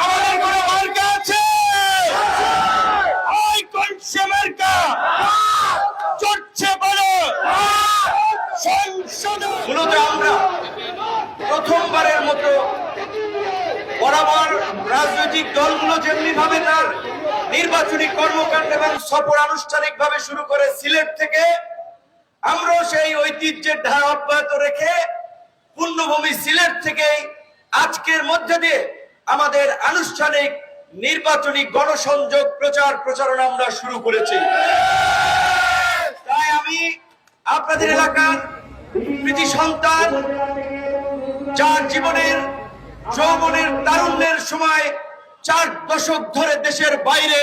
আমাদের কোনো মার্কা আছে? ওই কোনসে মার্কা চড়ছে বলো সংসদে। মূলত আমরা প্রথমবারের মতো বরাবর রাজনৈতিক দলগুলো যেমনি ভাবে তার নির্বাচনী কর্মকাণ্ড এবং সফর আনুষ্ঠানিক ভাবে শুরু করে সিলেট থেকে, আমরাও সেই ঐতিহ্যের ধারা অব্যাহত রেখে পুণ্যভূমি সিলেট থেকে আজকের মধ্যে দিয়ে আমাদের আনুষ্ঠানিক নির্বাচনী গণসংযোগ প্রচার প্রচারণা আমরা শুরু করেছি। তাই আমি আপনাদের এলাকার কৃতি সন্তান, যার জীবনের যৌবনের তারুণ্যের সময় 4 দশক ধরে দেশের বাইরে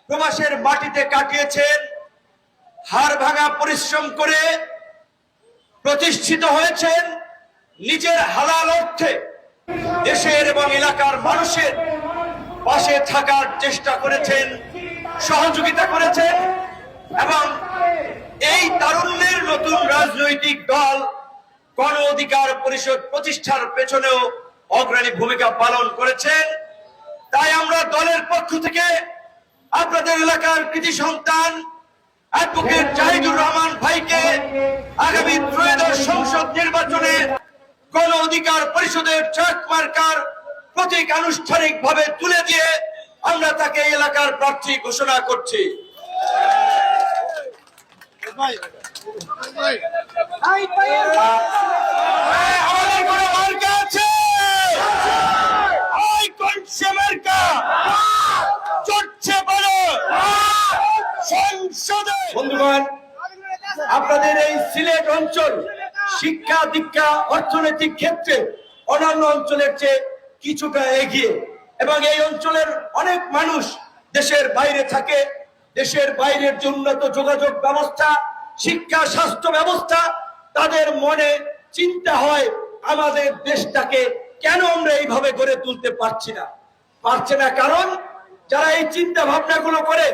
প্রবাসের মাটিতে কাটিয়েছেন, হাড় ভাঙা পরিশ্রম করে প্রতিষ্ঠিত হয়েছেন, নিজের হালাল অর্থে দেশের এবং এলাকার মানুষের পাশে থাকার চেষ্টা করেছেন, সহযোগিতা করেছেন এবং এই তারুণ্যের নতুন রাজনৈতিক দল গণ অধিকার পরিষদ প্রতিষ্ঠার পেছনেও অগ্রণী ভূমিকা পালন করেছেন। তাই আমরা দলের পক্ষ থেকে আপনাদের এলাকার কৃতি সন্তান অ্যাডভোকেট জাহিদুর রহমান ভাইকে আগামী ত্রয়োদশ সংসদ নির্বাচনে গণ অধিকার পরিষদের ট্রাক মার্কার প্রতীক আনুষ্ঠানিক ভাবে তুলে দিয়ে আমরা তাকে এলাকার প্রার্থী ঘোষণা করছি। আমাদের কোনো মার্কা আছে? ওই কোনসে মার্কা চড়ছে বলো সংসদে। বন্ধুগণ, আপনাদের এই সিলেট অঞ্চল শিক্ষা দীক্ষা অর্থনৈতিক ক্ষেত্রে অন্যান্য অঞ্চলের চেয়ে কিছুটা এগিয়ে, এবং এই অঞ্চলের অনেক মানুষ দেশের বাইরে থাকে। দেশের বাইরের যে উন্নত যোগাযোগ ব্যবস্থা, শিক্ষা, স্বাস্থ্য ব্যবস্থা, তাদের মনে চিন্তা হয় আমাদের দেশটাকে কেন আমরা এইভাবে গড়ে তুলতে পারছি না। কারণ যারা এই চিন্তা ভাবনাগুলো করে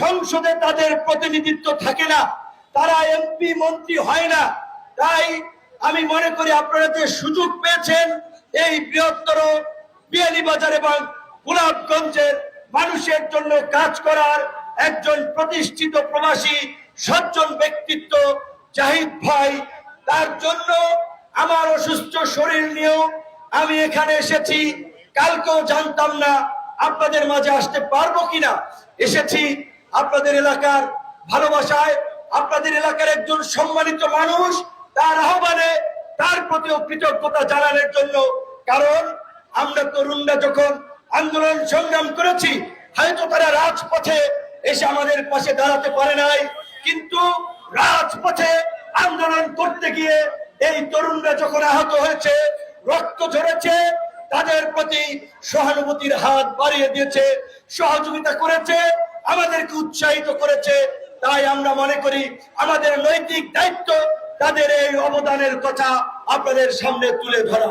সংসদে তাদের প্রতিনিধিত্ব থাকে না, তারা এমপি মন্ত্রী হয় না। তাই আমি মনে করি আপনারা যে সুযোগ পেয়েছেন এই বৃহত্তর বিয়ানীবাজার এবং গোলাপগঞ্জের মানুষের জন্য কাজ করার, একজন প্রতিষ্ঠিত প্রবাসী সজ্জন ব্যক্তিত্ব জাহিদ ভাই, তার জন্য আমার অসুস্থ শরীর নিয়েও আমি এখানে এসেছি। কালকেও জানতাম না আপনাদের মাঝে আসতে পারবো কিনা। এসেছি আপনাদের এলাকার ভালোবাসায়, আপনাদের এলাকার একজন সম্মানিত মানুষ, তার আহ্বানে তার প্রতিও কৃতজ্ঞতা জানানোর জন্য। কারণ আমরা তরুণরা যখন আন্দোলন সংগ্রাম করেছি, হয়তো তারা রাজপথে এসে আমাদের পাশে দাঁড়াতে পারে নাই, কিন্তু রাজপথে আন্দোলন করতে গিয়ে এই তরুণরা যখন আহত হয়েছে, রক্ত ঝরেছে, তাদের প্রতি সহানুভূতির হাত বাড়িয়ে দিয়েছে, সহযোগিতা করেছে, আমাদেরকে উৎসাহিত করেছে। তাই আমরা মনে করি আমাদের নৈতিক দায়িত্ব তাদের এই অবদানের কথা আপনাদের সামনে তুলে ধরা।